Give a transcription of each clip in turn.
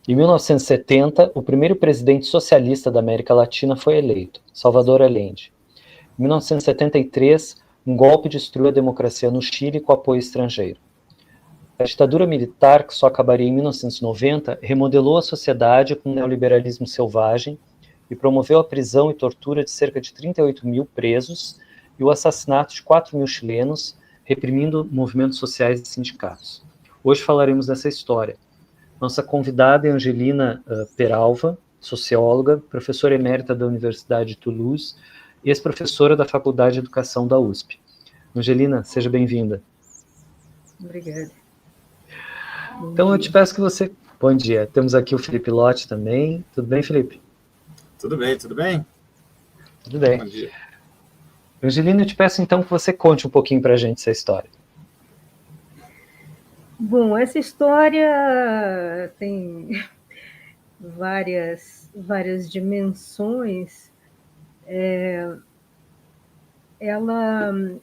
Em 1970, o primeiro presidente socialista da América Latina foi eleito, Salvador Allende. Em 1973, um golpe destruiu a democracia no Chile com apoio estrangeiro. A ditadura militar, que só acabaria em 1990, remodelou a sociedade com um neoliberalismo selvagem e promoveu a prisão e tortura de cerca de 38 mil presos e o assassinato de 4 mil chilenos, reprimindo movimentos sociais e sindicatos. Hoje falaremos dessa história. Nossa convidada é Angelina Peralva, socióloga, professora emérita da Universidade de Toulouse e ex-professora da Faculdade de Educação da USP. Angelina, seja bem-vinda. Obrigada. Então, eu te peço que você... Bom dia. Temos aqui o Felipe Lotti também. Tudo bem, Felipe? Tudo bem, tudo bem? Tudo bem. Bom dia. Angelina, eu te peço então que você conte um pouquinho para a gente essa história. Bom, essa história tem várias dimensões.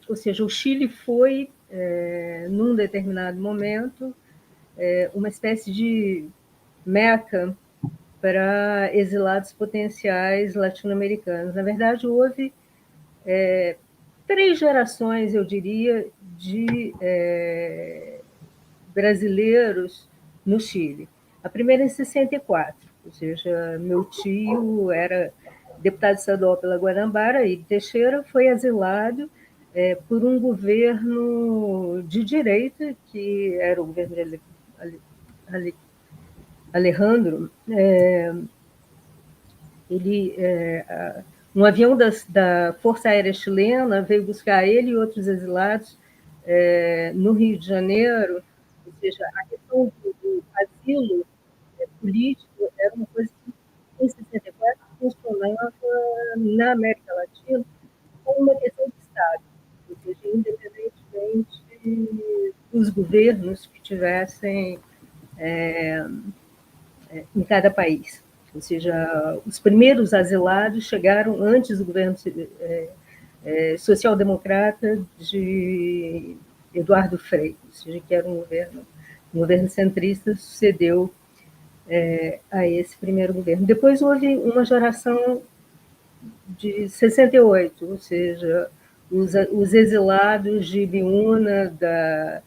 Ou seja, o Chile foi, num determinado momento, uma espécie de meca para exilados potenciais latino-americanos. Na verdade, houve 3 gerações, eu diria, de brasileiros no Chile. A primeira em 64, ou seja, meu tio era deputado estadual pela Guanabara e Teixeira foi exilado por um governo de direita, que era o governo de Alejandro. Um avião da Força Aérea Chilena veio buscar ele e outros exilados no Rio de Janeiro. Ou seja, a questão do asilo político era uma coisa que, em 64, funcionava na América Latina como uma questão de Estado, ou seja, independentemente dos governos que tivessem em cada país. Ou seja, os primeiros asilados chegaram antes do governo social-democrata de Eduardo Frei, ou seja, que era um governo centrista, sucedeu a esse primeiro governo. Depois houve uma geração de 68, ou seja, os exilados de Ibiúna, da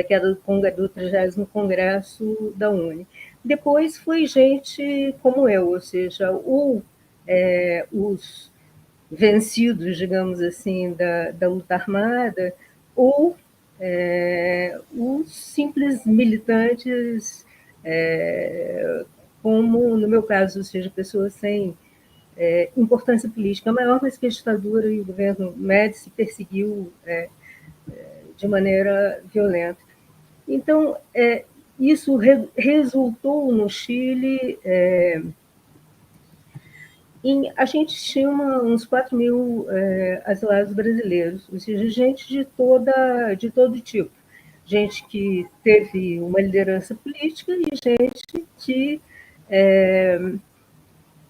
queda do 30º Congresso da UNE. Depois foi gente como eu, ou seja, os vencidos, digamos assim, da luta armada, ou os simples militantes, como no meu caso, ou seja, pessoas sem importância política maior, mas que a ditadura e o governo Médici perseguiu de maneira violenta. Então, isso resultou no Chile a gente tinha uns 4 mil asilados brasileiros, ou seja, gente de todo tipo. Gente que teve uma liderança política e gente que,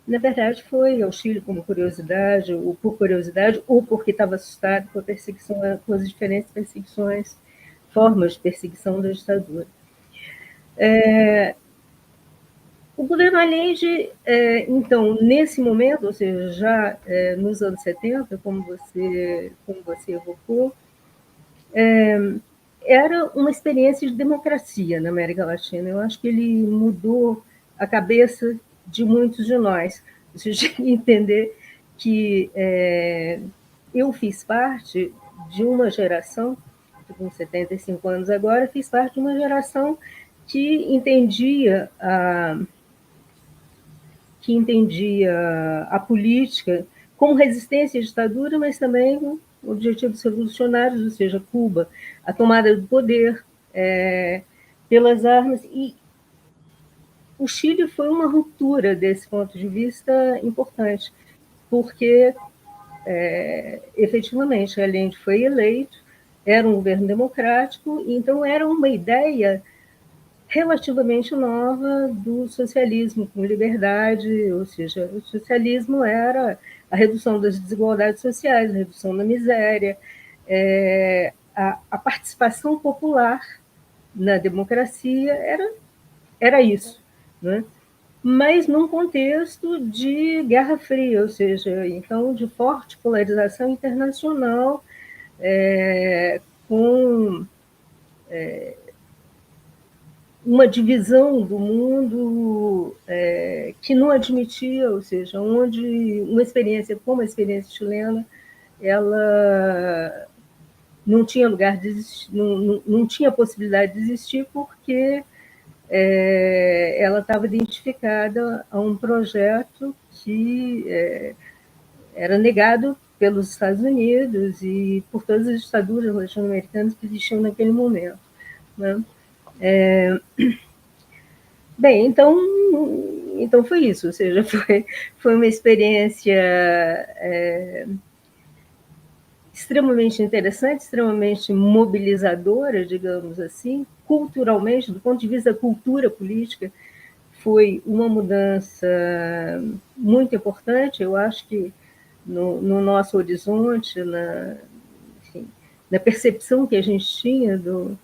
na verdade, foi ao Chile como curiosidade, ou por curiosidade, ou porque estava assustado com a perseguição, com as diferentes perseguições, formas de perseguição da ditadura. O governo Allende, então, nesse momento, ou seja, já nos anos 70, como você evocou, era uma experiência de democracia na América Latina. Eu acho que ele mudou a cabeça de muitos de nós. Ou seja, entender que eu fiz parte de uma geração, estou com 75 anos agora, fiz parte de uma geração que entendia a política como resistência à ditadura, mas também com objetivos revolucionários, ou seja, Cuba, a tomada do poder pelas armas. E o Chile foi uma ruptura desse ponto de vista importante, porque, efetivamente, Allende foi eleito, era um governo democrático, então era uma ideia relativamente nova do socialismo com liberdade, ou seja, o socialismo era a redução das desigualdades sociais, a redução da miséria, a participação popular na democracia era era isso, né? Mas num contexto de Guerra Fria, ou seja, então de forte polarização internacional, com uma divisão do mundo que não admitia, ou seja, onde uma experiência como a experiência chilena, ela não tinha lugar de existir, não tinha possibilidade de existir, porque ela estava identificada a um projeto que era negado pelos Estados Unidos e por todas as ditaduras latino-americanas que existiam naquele momento, né? Bem, então foi isso, ou seja, foi uma experiência extremamente interessante, extremamente mobilizadora, digamos assim, culturalmente, do ponto de vista da cultura política, foi uma mudança muito importante. Eu acho que no nosso horizonte, na percepção que a gente tinha do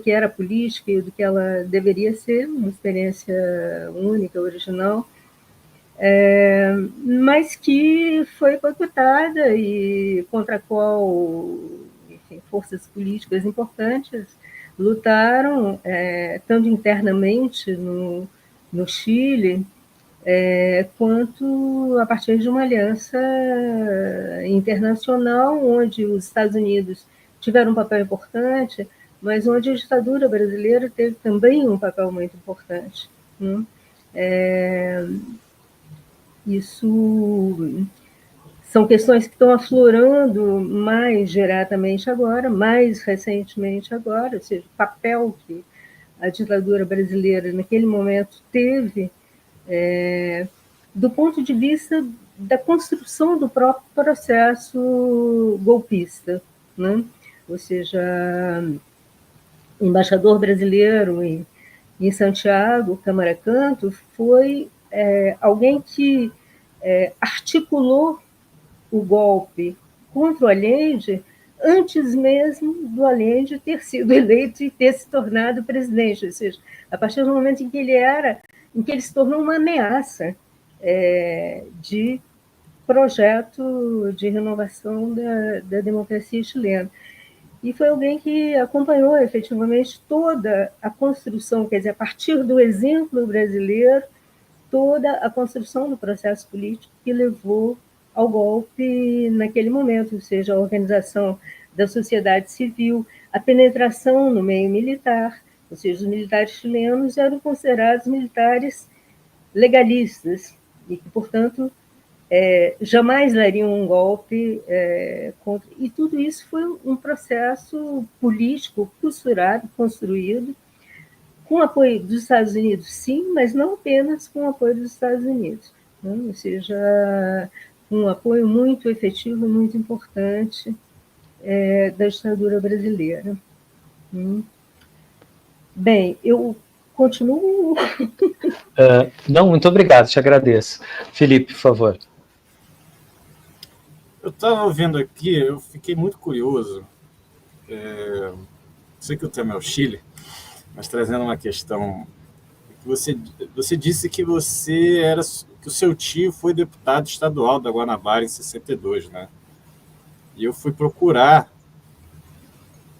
que era política e do que ela deveria ser, uma experiência única, original, mas que foi boicotada e contra a qual, enfim, forças políticas importantes lutaram, tanto internamente no Chile, quanto a partir de uma aliança internacional, onde os Estados Unidos tiveram um papel importante, mas onde a ditadura brasileira teve também um papel muito importante, né? Isso são questões que estão aflorando mais diretamente agora, mais recentemente agora, ou seja, o papel que a ditadura brasileira naquele momento teve, do ponto de vista da construção do próprio processo golpista, né? Ou seja, o embaixador brasileiro em Santiago, Câmara Canto, foi alguém que articulou o golpe contra o Allende antes mesmo do Allende ter sido eleito e ter se tornado presidente, ou seja, a partir do momento em que ele se tornou uma ameaça de projeto de renovação da democracia chilena. E foi alguém que acompanhou efetivamente toda a construção, quer dizer, a partir do exemplo brasileiro, toda a construção do processo político que levou ao golpe naquele momento, ou seja, a organização da sociedade civil, a penetração no meio militar, ou seja, os militares chilenos eram considerados militares legalistas e que, portanto, jamais dariam um golpe contra... E tudo isso foi um processo político costurado, construído, com apoio dos Estados Unidos, sim, mas não apenas com apoio dos Estados Unidos, né? Ou seja, um apoio muito efetivo, muito importante da ditadura brasileira. Bem, eu continuo... Não, muito obrigado, te agradeço. Felipe, por favor. Eu estava ouvindo aqui, eu fiquei muito curioso. Sei que o tema é o Chile, mas trazendo uma questão. Você disse que que o seu tio foi deputado estadual da Guanabara em 62, né? E eu fui procurar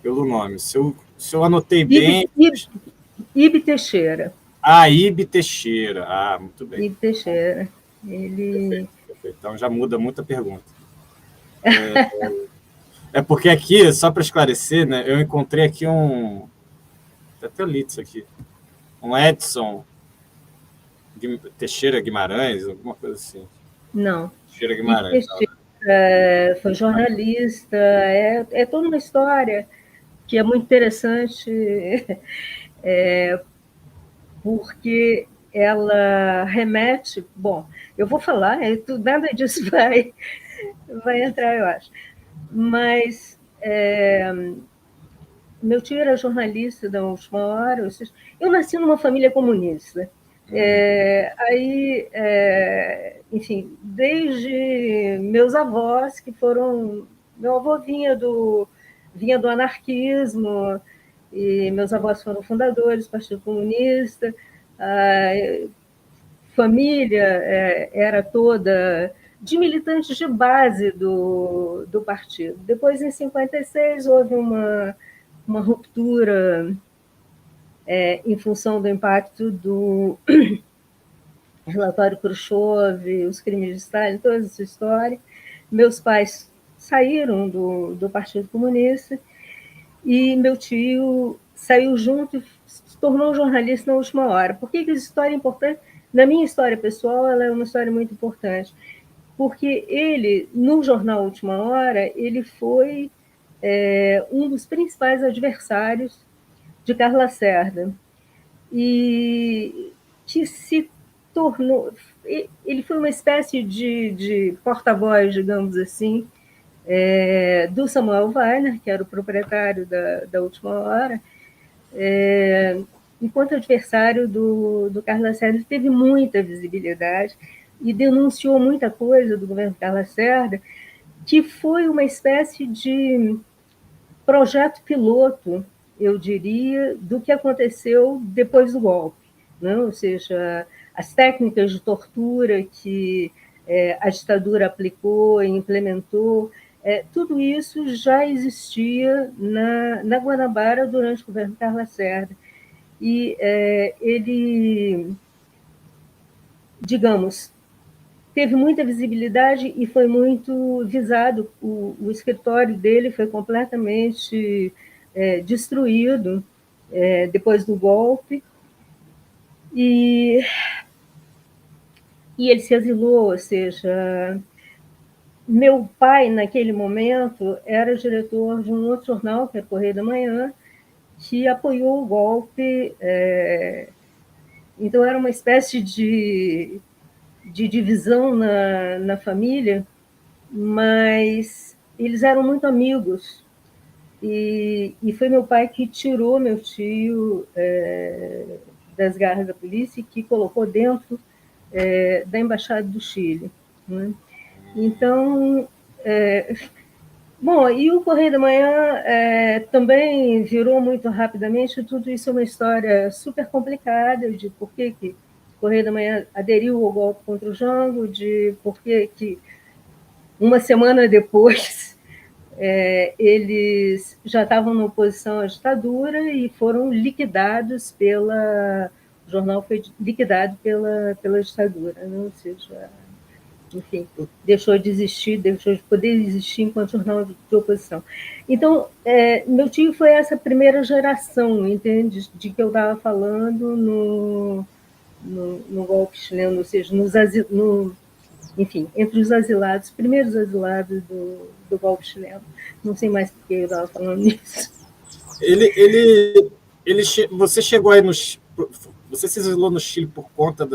pelo nome. Se eu anotei bem... Ibe Teixeira. Ibe Teixeira. Muito bem. Ibe Teixeira. Ele... Perfeito. Então já muda muita pergunta. Porque aqui, só para esclarecer, né, eu encontrei aqui até li isso aqui. Um Edson Teixeira Guimarães, alguma coisa assim. Não. Teixeira Guimarães. Foi jornalista, é toda uma história que é muito interessante, porque ela remete... Bom, eu vou falar, nada disso vai entrar, eu acho. Mas meu tio era jornalista da última hora, ou seja, eu nasci numa família comunista. Enfim, desde meus avós, que foram... Meu avô vinha do anarquismo, e meus avós foram fundadores do Partido Comunista, a família era toda de militantes de base do partido. Depois, em 56, houve uma ruptura em função do impacto do relatório Khrushchev, os crimes de Stalin, toda essa história. Meus pais saíram do Partido Comunista e meu tio saiu junto e se tornou jornalista na última hora. Por que essa história é importante? Na minha história pessoal, ela é uma história muito importante, porque ele, no jornal Última Hora, ele foi um dos principais adversários de Carlos Lacerda, e que se tornou... Ele foi uma espécie de porta-voz, digamos assim, do Samuel Weiner, que era o proprietário da Última Hora, enquanto adversário do Carlos Lacerda. Ele teve muita visibilidade e denunciou muita coisa do governo Carlos Lacerda, que foi uma espécie de projeto piloto, eu diria, do que aconteceu depois do golpe, né? Ou seja, as técnicas de tortura que a ditadura aplicou e implementou, tudo isso já existia na Guanabara durante o governo Carlos Lacerda. E ele, digamos, teve muita visibilidade e foi muito visado. O escritório dele foi completamente destruído depois do golpe, e ele se exilou. Ou seja, meu pai, naquele momento, era diretor de um outro jornal, que é o Correio da Manhã, que apoiou o golpe. Então, era uma espécie de divisão na família, mas eles eram muito amigos. E foi meu pai que tirou meu tio das garras da polícia e que colocou dentro da Embaixada do Chile, né? Então, bom, e o Correio da Manhã também virou muito rapidamente. Tudo isso é uma história super complicada de por que o Correio da Manhã aderiu ao golpe contra o Jango, de por que uma semana depois eles já estavam na oposição à ditadura e foram liquidados o jornal foi liquidado pela ditadura, né? Ou seja, enfim, deixou de existir, deixou de poder existir enquanto jornal de oposição. Então, meu tio foi essa primeira geração, entende, de que eu estava falando no golpe chileno, ou seja, enfim, entre os asilados, primeiros asilados do golpe chileno. Não sei mais por que eu estava falando nisso. Você chegou aí você se exilou no Chile por conta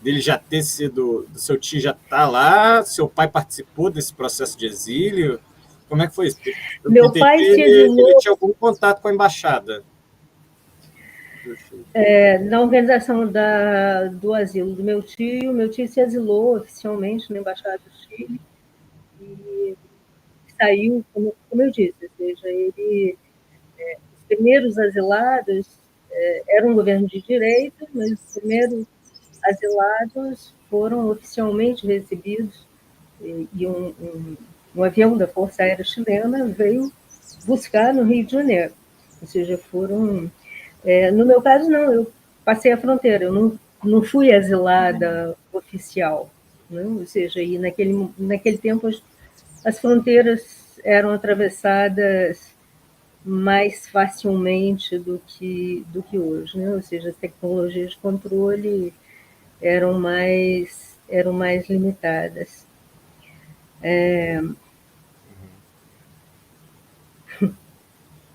dele já ter sido, do seu tio já estar lá, seu pai participou desse processo de exílio? Como é que foi isso? Meu pai se exilou... Ele tinha algum contato com a embaixada? Na organização do asilo do meu tio se exilou oficialmente na Embaixada do Chile e saiu, como eu disse, ou seja, os primeiros asilados eram um governo de direita, mas os primeiros asilados foram oficialmente recebidos e um avião da Força Aérea Chilena veio buscar no Rio de Janeiro. Ou seja, foram... no meu caso, não, eu passei a fronteira, eu não fui exilada oficial, né? Ou seja, e naquele tempo as fronteiras eram atravessadas mais facilmente do que hoje, né? Ou seja, as tecnologias de controle eram mais limitadas.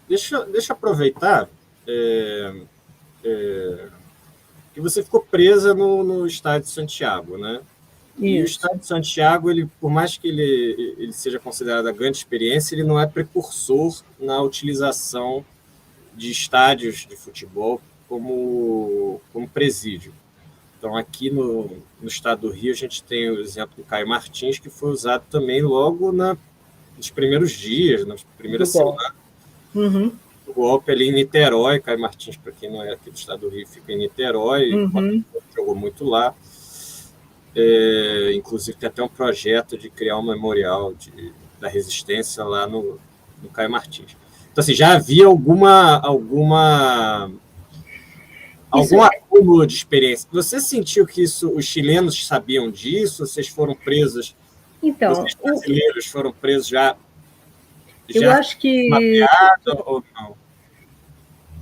Deixa eu aproveitar que você ficou presa no Estado de Santiago, né? Isso. E o Estado de Santiago, por mais que ele seja considerado a grande experiência, ele não é precursor na utilização de estádios de futebol como presídio. Então, aqui no estado do Rio, a gente tem o exemplo do Caio Martins, que foi usado também logo nos primeiros dias, nas primeiras semanas. Uhum. o golpe ali em Niterói. Caio Martins, para quem não é aqui do estado do Rio, fica em Niterói, jogou muito lá. Inclusive, tem até um projeto de criar um memorial da resistência lá no Caio Martins. Então, assim, já havia algum acúmulo de experiência. Você sentiu que os chilenos sabiam disso? Vocês foram presos? Então, vocês brasileiros foram presos já eu acho que mapeado ou não?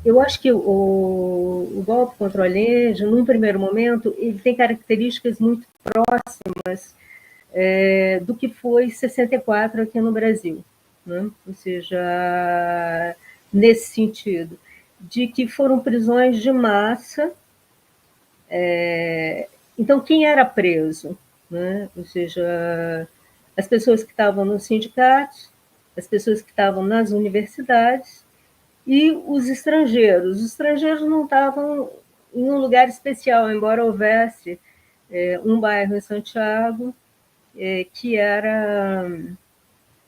Eu acho que o golpe contra o Allende, num primeiro momento, ele tem características muito próximas do que foi 64 aqui no Brasil, né? Ou seja, nesse sentido, de que foram prisões de massa. Então, quem era preso? Né? Ou seja, as pessoas que estavam nos sindicatos, as pessoas que estavam nas universidades e os estrangeiros. Os estrangeiros não estavam em um lugar especial, embora houvesse um bairro em Santiago que era,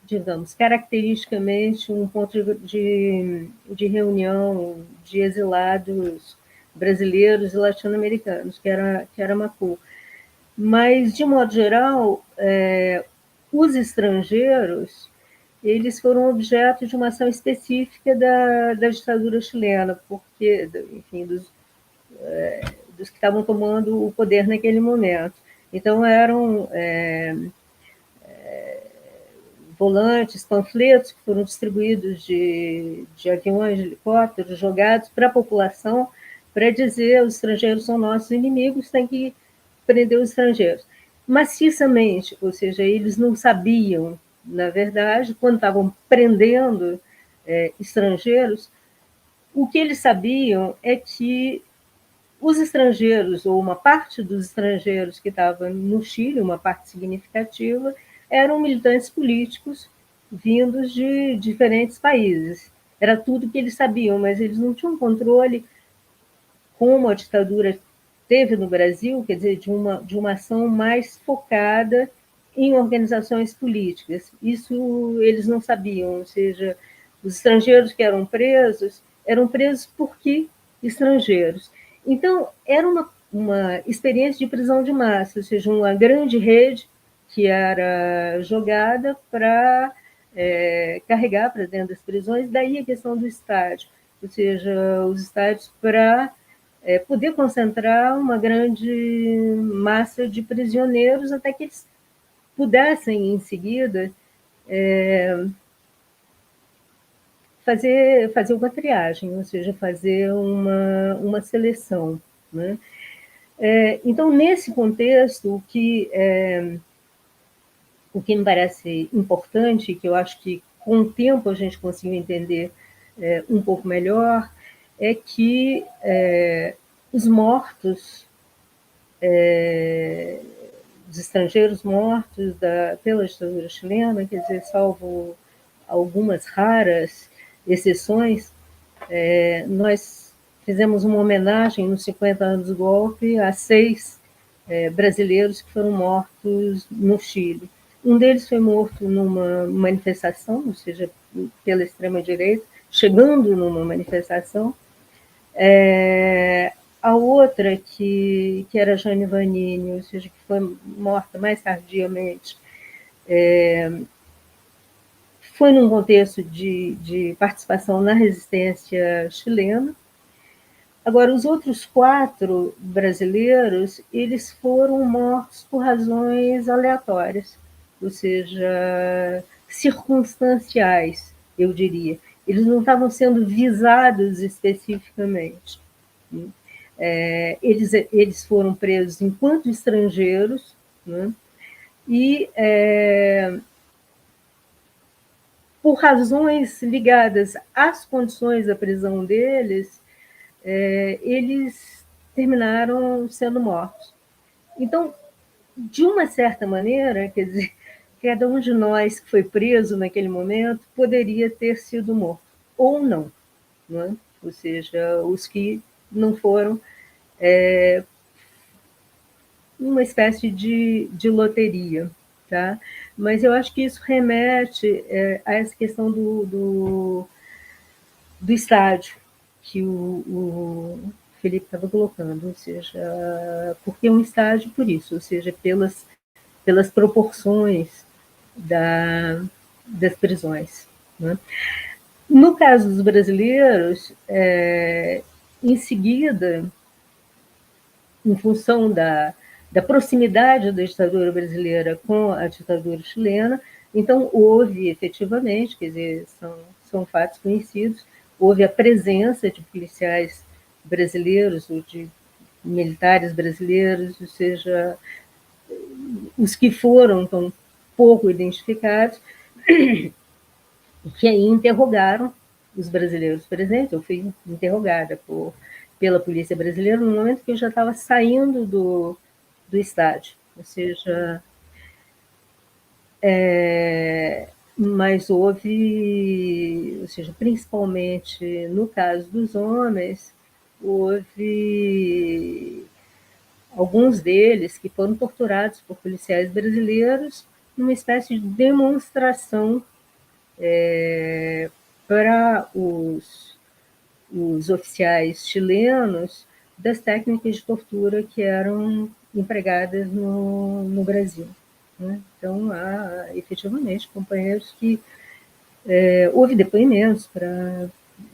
digamos, caracteristicamente um ponto de reunião de exilados brasileiros e latino-americanos, que era Macu. Mas, de modo geral, os estrangeiros eles foram objeto de uma ação específica da ditadura chilena, porque, enfim, dos que estavam tomando o poder naquele momento. Então, eram volantes, panfletos que foram distribuídos de aviões, de helicópteros, jogados para a população, para dizer os estrangeiros são nossos inimigos, tem que prender os estrangeiros. Maciçamente, ou seja, eles não sabiam, na verdade, quando estavam prendendo estrangeiros, o que eles sabiam é que os estrangeiros, ou uma parte dos estrangeiros que estavam no Chile, uma parte significativa, eram militantes políticos vindos de diferentes países. Era tudo que eles sabiam, mas eles não tinham controle, como a ditadura teve no Brasil, quer dizer, de uma ação mais focada em organizações políticas. Isso eles não sabiam, ou seja, os estrangeiros que eram presos porque estrangeiros. Então, era uma experiência de prisão de massa, ou seja, uma grande rede que era jogada para carregar para dentro das prisões, daí a questão do estádio, ou seja, os estádios para poder concentrar uma grande massa de prisioneiros até que eles pudessem, em seguida, fazer uma triagem, ou seja, fazer uma seleção, né? Então, nesse contexto, o que me parece importante, que eu acho que com o tempo a gente conseguiu entender um pouco melhor, é que os mortos, os estrangeiros mortos pela ditadura chilena, quer dizer, salvo algumas raras exceções, nós fizemos uma homenagem nos 50 anos do golpe a 6 brasileiros que foram mortos no Chile. Um deles foi morto numa manifestação, ou seja, pela extrema-direita, chegando numa manifestação. A outra, que era Jane Vanini, ou seja, que foi morta mais tardiamente, foi num contexto de participação na resistência chilena. Agora, os outros 4 brasileiros, eles foram mortos por razões aleatórias, ou seja, circunstanciais, eu diria. Eles não estavam sendo visados especificamente. Eles foram presos enquanto estrangeiros, né? E por razões ligadas às condições da prisão deles, eles terminaram sendo mortos. Então, de uma certa maneira, quer dizer, cada um de nós que foi preso naquele momento poderia ter sido morto, ou não, né? Ou seja, os que não foram, uma espécie de loteria, tá? Mas eu acho que isso remete a essa questão do estádio que o Felipe estava colocando, ou seja, porque é um estádio por isso, ou seja, pelas proporções das prisões. Né? No caso dos brasileiros, em seguida, em função da proximidade da ditadura brasileira com a ditadura chilena, então houve efetivamente, quer dizer, são fatos conhecidos, houve a presença de policiais brasileiros ou de militares brasileiros, ou seja, os que foram tão pouco identificados, que aí interrogaram os brasileiros presentes. Eu fui interrogada pela polícia brasileira no momento que eu já estava saindo do estádio, ou seja, mas houve, ou seja, principalmente no caso dos homens, houve alguns deles que foram torturados por policiais brasileiros numa espécie de demonstração para os oficiais chilenos das técnicas de tortura que eram empregadas no Brasil. Né? Então, há efetivamente companheiros que houve depoimentos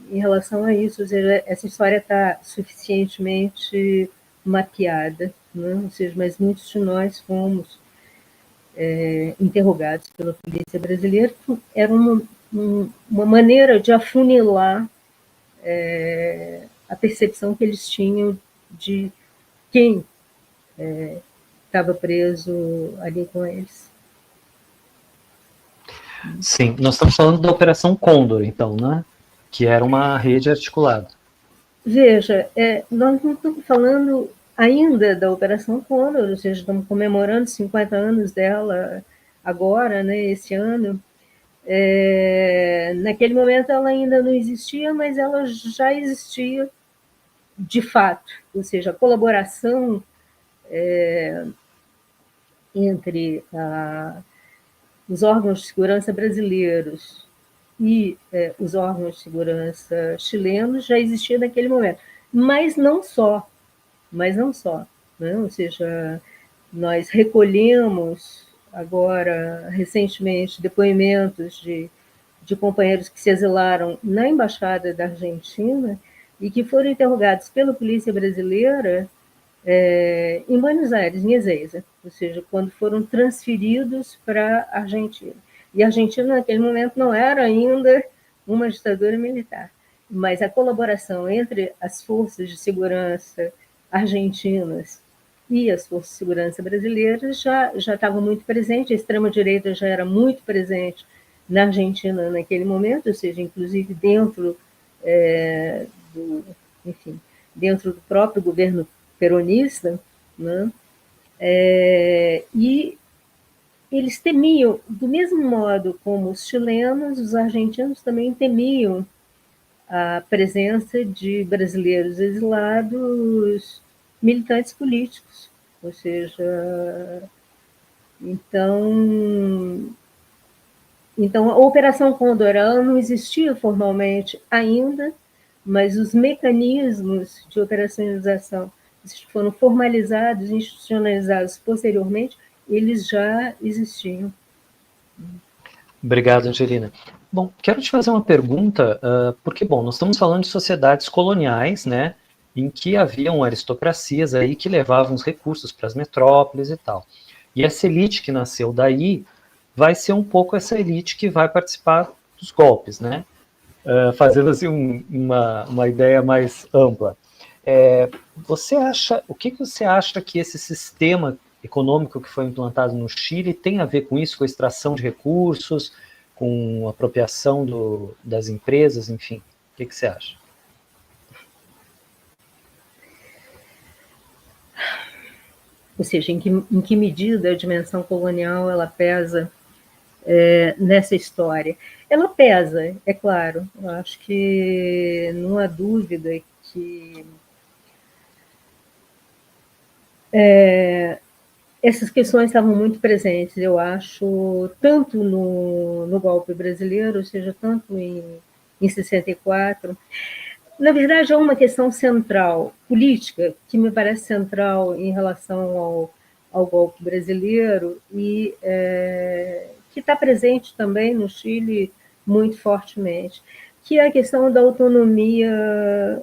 em relação a isso, ou seja, essa história está suficientemente mapeada, né? Ou seja, mas muitos de nós fomos interrogados pela polícia brasileira, que era uma maneira de afunilar a percepção que eles tinham de quem estava preso ali com eles. Sim, nós estamos falando da Operação Condor, então, né? Que era uma rede articulada. Veja, nós não estamos falando ainda da Operação Condor, ou seja, estamos comemorando 50 anos dela agora, né, esse ano. Naquele momento ela ainda não existia, mas ela já existia de fato, ou seja, a colaboração entre os órgãos de segurança brasileiros e os órgãos de segurança chilenos já existia naquele momento, mas não só, né? Ou seja, nós recolhemos agora, recentemente, depoimentos de companheiros que se exilaram na Embaixada da Argentina e que foram interrogados pela polícia brasileira em Buenos Aires, em Ezeiza, ou seja, quando foram transferidos para a Argentina. E a Argentina, naquele momento, não era ainda uma ditadura militar, mas a colaboração entre as forças de segurança argentinas e as forças de segurança brasileiras já estava muito presente, a extrema-direita já era muito presente na Argentina naquele momento, ou seja, inclusive dentro dentro do próprio governo peronista, né? E eles temiam, do mesmo modo como os chilenos, os argentinos também temiam a presença de brasileiros exilados, militantes políticos, ou seja, então a Operação Condor não existia formalmente ainda, mas os mecanismos de operacionalização foram formalizados, institucionalizados posteriormente, eles já existiam. Obrigado, Angelina. Bom, quero te fazer uma pergunta, porque, bom, nós estamos falando de sociedades coloniais, né, em que haviam aristocracias aí que levavam os recursos para as metrópoles e tal. E essa elite que nasceu daí vai ser um pouco essa elite que vai participar dos golpes, né, fazendo assim uma ideia mais ampla. O que você acha que esse sistema econômico que foi implantado no Chile tem a ver com isso, com a extração de recursos, com a apropriação das empresas, enfim? O que você acha? Ou seja, em que medida a dimensão colonial ela pesa nessa história? Ela pesa, é claro. Eu acho que não há dúvida que essas questões estavam muito presentes, eu acho, tanto no golpe brasileiro, ou seja, tanto em em 64. Na verdade, há uma questão central, política, que me parece central em relação ao golpe brasileiro e que está presente também no Chile muito fortemente, que é a questão da autonomia,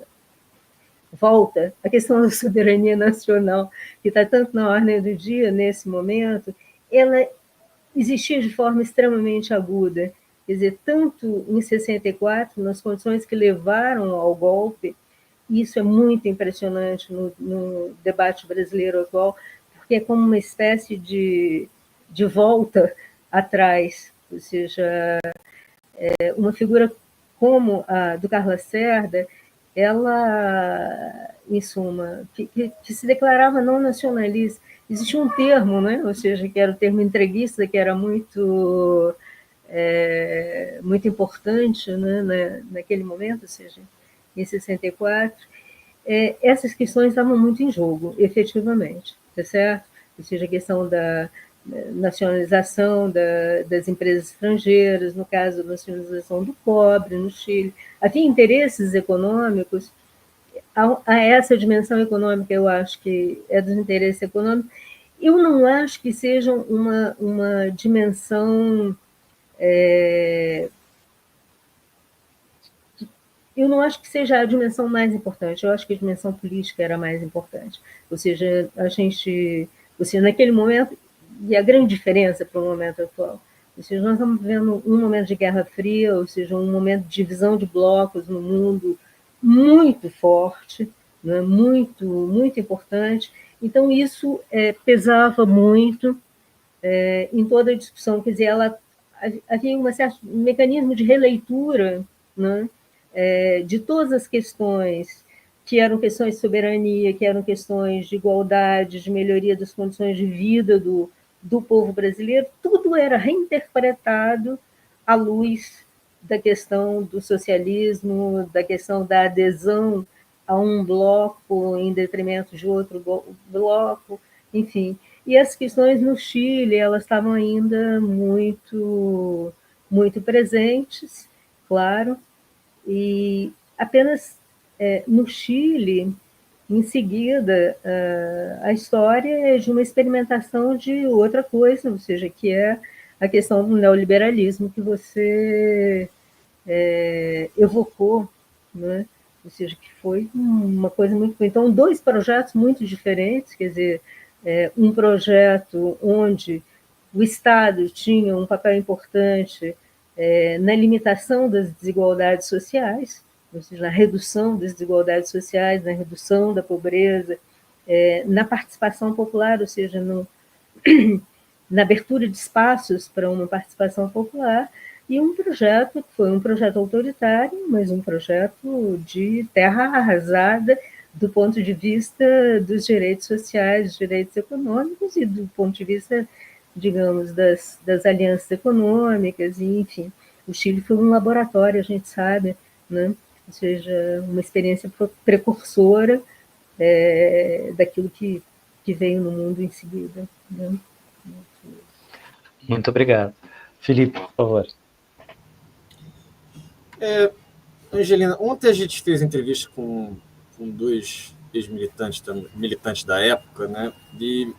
volta, a questão da soberania nacional, que está tanto na ordem do dia nesse momento, ela existia de forma extremamente aguda. Quer dizer, tanto em 64, nas condições que levaram ao golpe, e isso é muito impressionante no debate brasileiro atual, porque é como uma espécie de volta atrás, ou seja, uma figura como a do Carlos Lacerda, ela, em suma, que se declarava não nacionalista. Existia um termo, né? Ou seja, que era o termo entreguista, que era muito importante, né, naquele momento, ou seja, em 64. Essas questões estavam muito em jogo, efetivamente, tá certo? Ou seja, a questão da nacionalização das empresas estrangeiras, no caso, a nacionalização do cobre no Chile. Havia interesses econômicos. A essa dimensão econômica, eu acho que é dos interesses econômicos. Eu não acho que seja uma dimensão... eu não acho que seja a dimensão mais importante, eu acho que a dimensão política era mais importante. Ou seja, naquele momento, e a grande diferença para o momento atual, ou seja, nós estamos vivendo um momento de Guerra Fria, ou seja, um momento de divisão de blocos no mundo muito forte, né, muito, muito importante. Então, isso pesava muito em toda a discussão. Quer dizer, havia um certo mecanismo de releitura, né, de todas as questões que eram questões de soberania, que eram questões de igualdade, de melhoria das condições de vida do povo brasileiro, tudo era reinterpretado à luz da questão do socialismo, da questão da adesão a um bloco em detrimento de outro bloco, enfim. E as questões no Chile, elas estavam ainda muito, muito presentes, claro, e apenas no Chile, em seguida, a história é de uma experimentação de outra coisa, ou seja, que é a questão do neoliberalismo que você evocou, né? Ou seja, que foi uma coisa muito... Então, dois projetos muito diferentes, quer dizer, um projeto onde o Estado tinha um papel importante na limitação das desigualdades sociais, ou seja, na redução das desigualdades sociais, na redução da pobreza, na participação popular, ou seja, na abertura de espaços para uma participação popular, e um projeto que foi um projeto autoritário, mas um projeto de terra arrasada do ponto de vista dos direitos sociais, dos direitos econômicos e do ponto de vista, digamos, das alianças econômicas, e, enfim. O Chile foi um laboratório, a gente sabe, né? Ou seja, uma experiência precursora daquilo que veio no mundo em seguida, né? Muito obrigado. Felipe, por favor. Angelina, ontem a gente fez entrevista com dois ex-militantes da época, né? E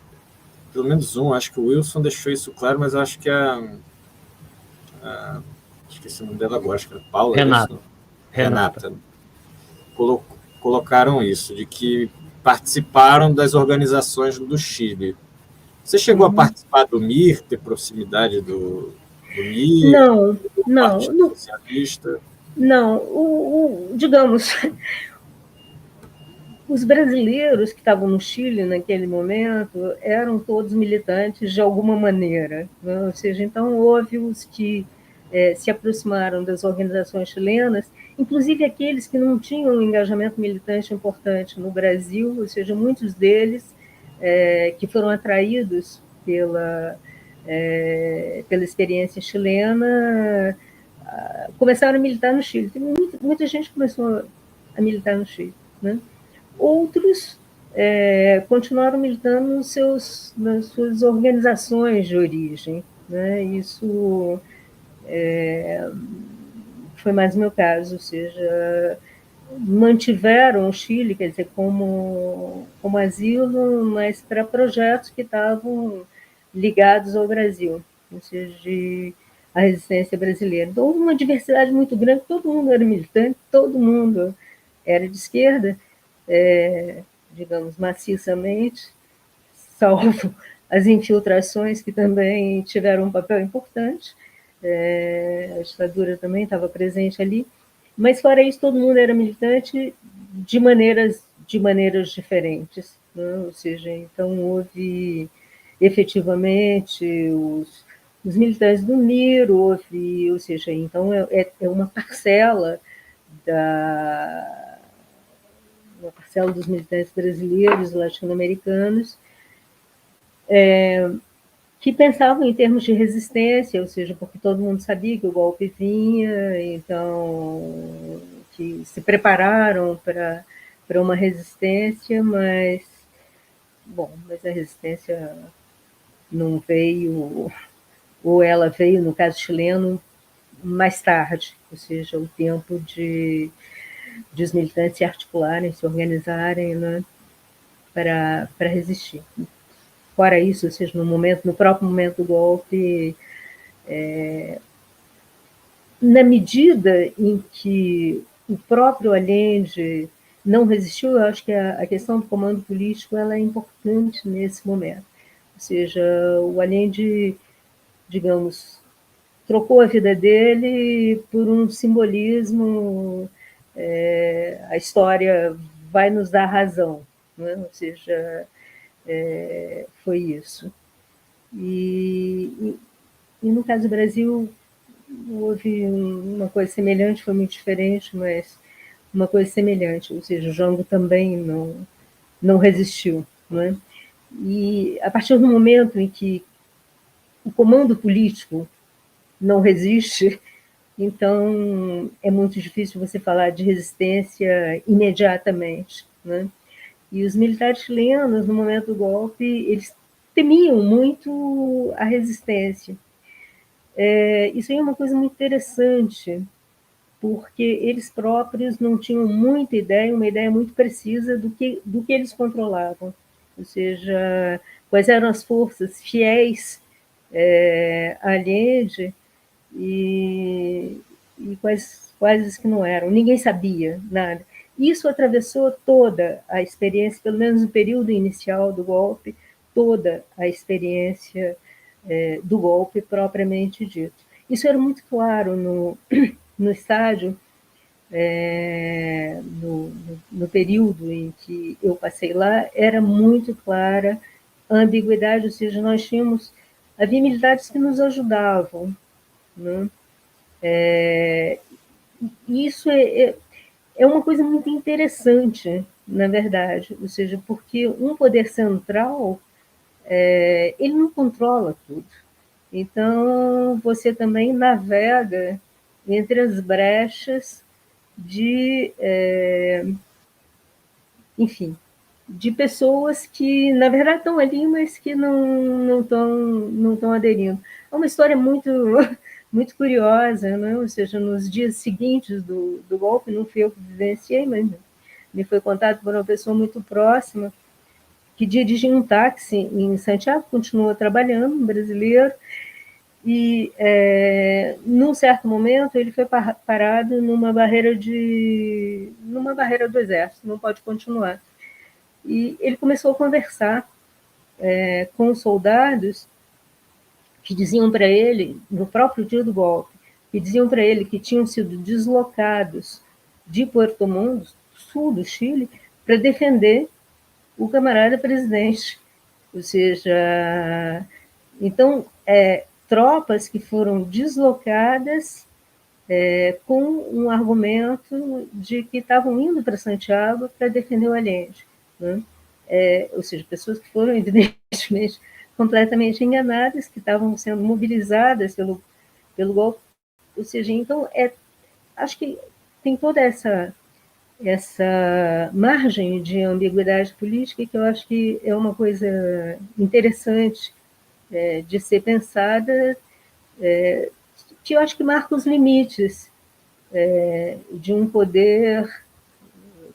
pelo menos um, acho que o Wilson deixou isso claro, mas acho que esqueci o nome dela agora, acho que era Paula. Renata. Colocaram isso, de que participaram das organizações do Chile. Você chegou a participar do MIR, ter proximidade do MIR? Não. Partido Socialista? Não, digamos, os brasileiros que estavam no Chile naquele momento eram todos militantes de alguma maneira, né? Ou seja, então houve os que se aproximaram das organizações chilenas, inclusive aqueles que não tinham um engajamento militante importante no Brasil, ou seja, muitos deles que foram atraídos pela experiência chilena, começaram a militar no Chile. Muita gente começou a militar no Chile, né? Outros continuaram militando nas suas organizações de origem, né? Isso foi mais o meu caso, ou seja, mantiveram o Chile, quer dizer, como asilo, mas para projetos que estavam ligados ao Brasil, ou seja, a resistência brasileira. Então, houve uma diversidade muito grande, todo mundo era militante, todo mundo era de esquerda, digamos, maciçamente, salvo as infiltrações, que também tiveram um papel importante. A ditadura também estava presente ali, mas fora isso todo mundo era militante de maneiras diferentes, né? Ou seja, então houve efetivamente os militantes do MIR, houve, ou seja, então é uma parcela dos militantes brasileiros, latino-americanos, que pensavam em termos de resistência, ou seja, porque todo mundo sabia que o golpe vinha, então que se prepararam para uma resistência, mas a resistência não veio, ou ela veio, no caso chileno, mais tarde, ou seja, o tempo de os militantes se articularem, se organizarem, né, para resistir. Fora isso, ou seja, no próprio momento do golpe, na medida em que o próprio Allende não resistiu, eu acho que a questão do comando político ela é importante nesse momento. Ou seja, o Allende, digamos, trocou a vida dele por um simbolismo, a história vai nos dar razão, né? Ou seja, foi isso. E no caso do Brasil, houve uma coisa semelhante, foi muito diferente, mas uma coisa semelhante, ou seja, o Jango também não resistiu, né? E a partir do momento em que o comando político não resiste, então é muito difícil você falar de resistência imediatamente, né? E os militares chilenos, no momento do golpe, eles temiam muito a resistência. Isso aí é uma coisa muito interessante, porque eles próprios não tinham muita ideia, uma ideia muito precisa do que eles controlavam, ou seja, quais eram as forças fiéis a Allende e quais as que não eram. Ninguém sabia nada. Isso atravessou toda a experiência, pelo menos no período inicial do golpe, toda a experiência do golpe propriamente dito. Isso era muito claro no estádio, no período em que eu passei lá, era muito clara a ambiguidade, ou seja, havia militares que nos ajudavam, né? Isso é uma coisa muito interessante, na verdade, ou seja, porque um poder central, ele não controla tudo. Então, você também navega entre as brechas enfim, de pessoas que, na verdade, estão ali, mas que não estão aderindo. É uma história muito, muito curiosa, né? Ou seja, nos dias seguintes do golpe, não fui eu que vivenciei, mas me foi contado por uma pessoa muito próxima, que dirigia um táxi em Santiago, continuou trabalhando, um brasileiro, e num certo momento ele foi parado numa barreira do exército, não pode continuar. E ele começou a conversar com os soldados que diziam para ele, no próprio dia do golpe, que diziam para ele que tinham sido deslocados de Puerto Montt, sul do Chile, para defender o camarada presidente. Ou seja, então, tropas que foram deslocadas com um argumento de que estavam indo para Santiago para defender o Allende, né? Ou seja, pessoas que foram, evidentemente, completamente enganadas, que estavam sendo mobilizadas pelo golpe. Ou seja, então, acho que tem toda essa margem de ambiguidade política que eu acho que é uma coisa interessante de ser pensada, que eu acho que marca os limites de um poder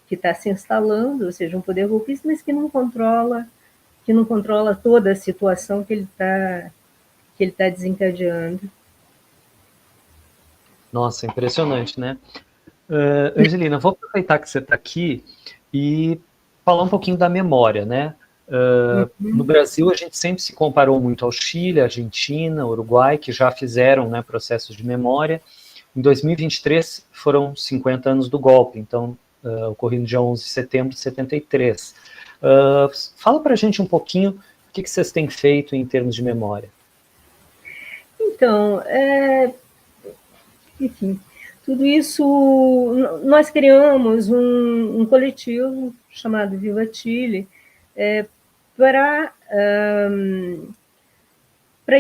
que está se instalando, ou seja, um poder golpista, mas que não controla toda a situação que ele está desencadeando. Nossa, impressionante, né? Angelina, vou aproveitar que você está aqui e falar um pouquinho da memória, né? No Brasil, a gente sempre se comparou muito ao Chile, Argentina, Uruguai, que já fizeram, né, processos de memória. Em 2023 foram 50 anos do golpe, então, ocorrido dia 11 de setembro de 73. Fala para a gente um pouquinho o que vocês têm feito em termos de memória. Então, enfim, tudo isso, nós criamos um coletivo chamado Viva Chile, para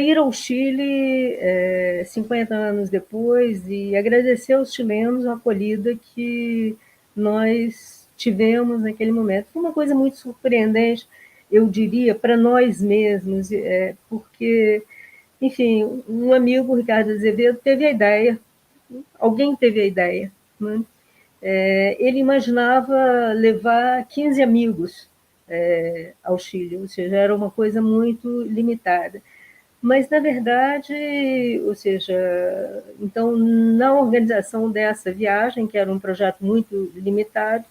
ir ao Chile 50 anos depois e agradecer aos chilenos a acolhida que nós tivemos naquele momento. Foi uma coisa muito surpreendente, eu diria, para nós mesmos, porque, enfim, um amigo, Ricardo Azevedo, teve a ideia, alguém teve a ideia, né? Ele imaginava levar 15 amigos ao Chile, ou seja, era uma coisa muito limitada. Mas, na verdade, ou seja, então, na organização dessa viagem, que era um projeto muito limitado,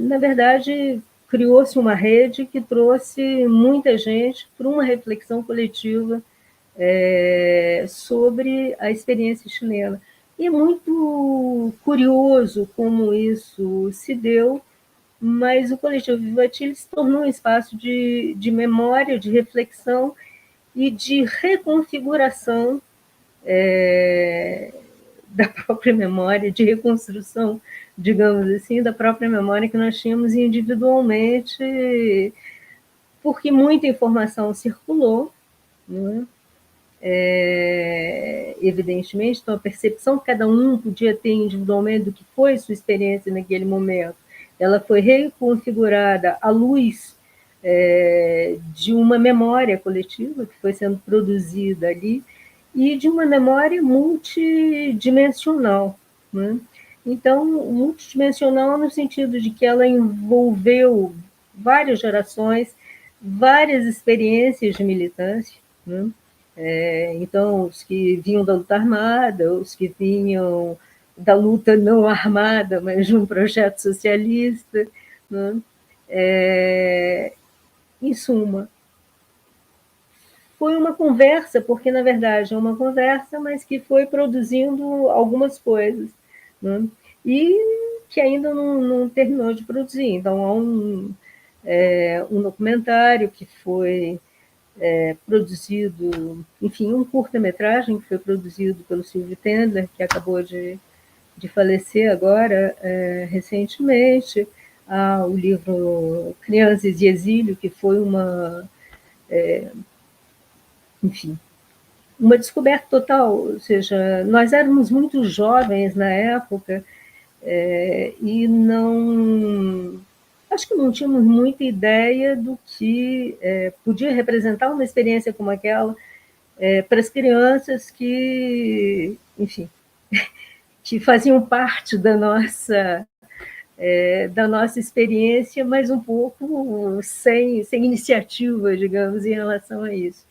na verdade, criou-se uma rede que trouxe muita gente para uma reflexão coletiva sobre a experiência chilena. E é muito curioso como isso se deu, mas o Coletivo Viva Chile se tornou um espaço de memória, de reflexão e de reconfiguração da própria memória, de reconstrução, digamos assim, da própria memória que nós tínhamos individualmente, porque muita informação circulou, né? Evidentemente, então a percepção que cada um podia ter individualmente do que foi sua experiência naquele momento, ela foi reconfigurada à luz de uma memória coletiva que foi sendo produzida ali e de uma memória multidimensional, né? Então, multidimensional no sentido de que ela envolveu várias gerações, várias experiências de militância, né? Então, os que vinham da luta armada, os que vinham da luta não armada, mas de um projeto socialista, né? Em suma, foi uma conversa, porque, na verdade, é uma conversa, mas que foi produzindo algumas coisas, né? E que ainda não terminou de produzir. Então, há um documentário que foi produzido, enfim, um curta-metragem que foi produzido pelo Silvio Tendler, que acabou de falecer agora, recentemente. Há o livro Crianças de Exílio, que foi enfim, uma descoberta total, ou seja, nós éramos muito jovens na época e acho que não tínhamos muita ideia do que podia representar uma experiência como aquela para as crianças que, enfim, que faziam parte da nossa experiência, mas um pouco sem iniciativa, digamos, em relação a isso.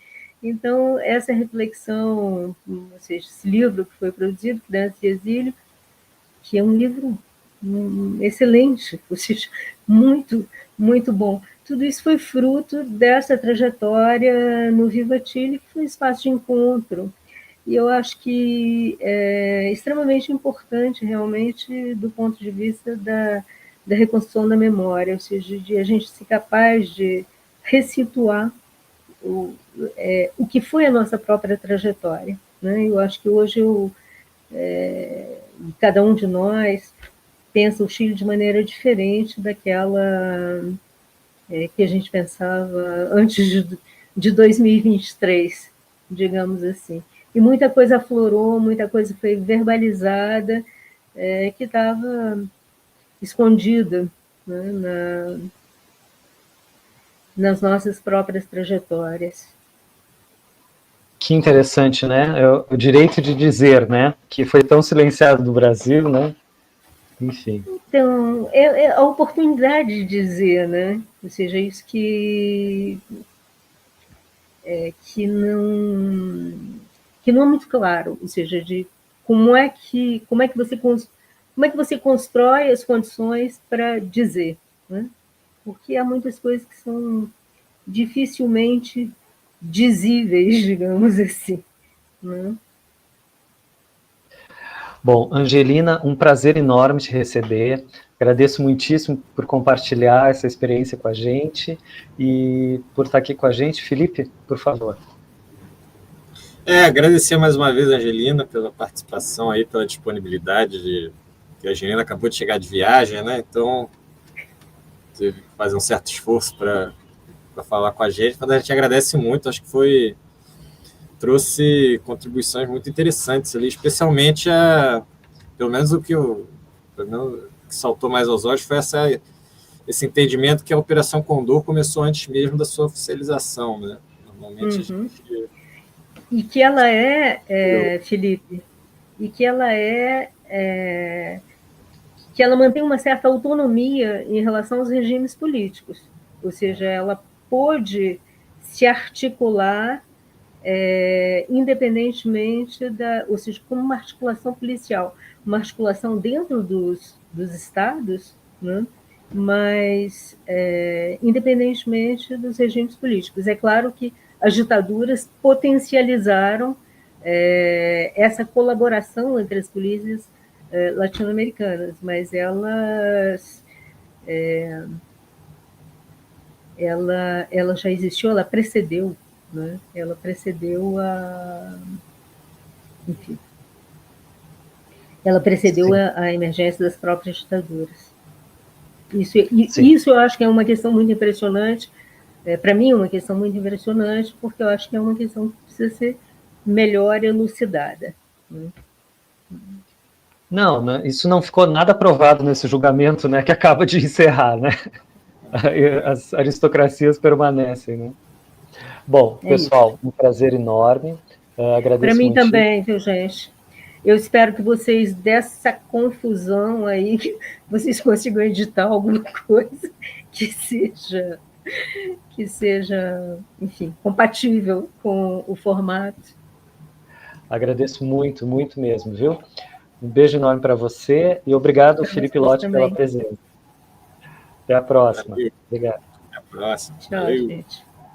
Então, essa reflexão, ou seja, esse livro que foi produzido, Crianças de Exílio, que é um livro excelente, ou seja, muito, muito bom. Tudo isso foi fruto dessa trajetória no Viva Chile, que foi um espaço de encontro. E eu acho que é extremamente importante, realmente, do ponto de vista da reconstrução da memória, ou seja, de a gente ser capaz de ressituar o que foi a nossa própria trajetória, né? Eu acho que hoje cada um de nós pensa o Chile de maneira diferente daquela que a gente pensava antes de 2023, digamos assim. E muita coisa aflorou, muita coisa foi verbalizada, que estava escondida, né, nas nossas próprias trajetórias. Que interessante, né? O direito de dizer, né? Que foi tão silenciado no Brasil, né? Enfim. Então, é a oportunidade de dizer, né? Ou seja, isso que não é muito claro, ou seja, de como é que você constrói as condições para dizer, né? Porque há muitas coisas que são dificilmente dizíveis, digamos assim, né? Bom, Angelina, um prazer enorme te receber. Agradeço muitíssimo por compartilhar essa experiência com a gente e por estar aqui com a gente. Felipe, por favor. Agradecer mais uma vez a Angelina pela participação aí, pela disponibilidade que a Angelina acabou de chegar de viagem, né? Então teve que fazer um certo esforço para falar com a gente, mas a gente agradece muito. Acho que trouxe contribuições muito interessantes ali, especialmente pelo menos o que saltou mais aos olhos foi esse entendimento que a Operação Condor começou antes mesmo da sua oficialização, né? Normalmente a gente... E que ela Felipe, que ela mantém uma certa autonomia em relação aos regimes políticos, ou seja, ela pôde se articular independentemente ou seja, como uma articulação policial, uma articulação dentro dos estados, né? Mas independentemente dos regimes políticos. É claro que as ditaduras potencializaram essa colaboração entre as polícias latino-americanas, mas ela já existiu, ela precedeu, né? Ela precedeu enfim, ela precedeu a emergência das próprias ditaduras. Isso eu acho que é uma questão muito impressionante. Para mim, é uma questão muito impressionante, porque eu acho que é uma questão que precisa ser melhor elucidada, né? Não, isso não ficou nada provado nesse julgamento, né, que acaba de encerrar, né? As aristocracias permanecem, né? Bom, pessoal, um prazer enorme. Agradeço para mim muito. Também, viu, gente? Eu espero que vocês, dessa confusão aí, que vocês consigam editar alguma coisa que seja, enfim, compatível com o formato. Agradeço muito, muito mesmo, viu? Um beijo enorme para você e obrigado, Felipe Lotti, pela presença. Até a próxima. Valeu. Obrigado. Até a próxima. Tchau, Valeu. gente.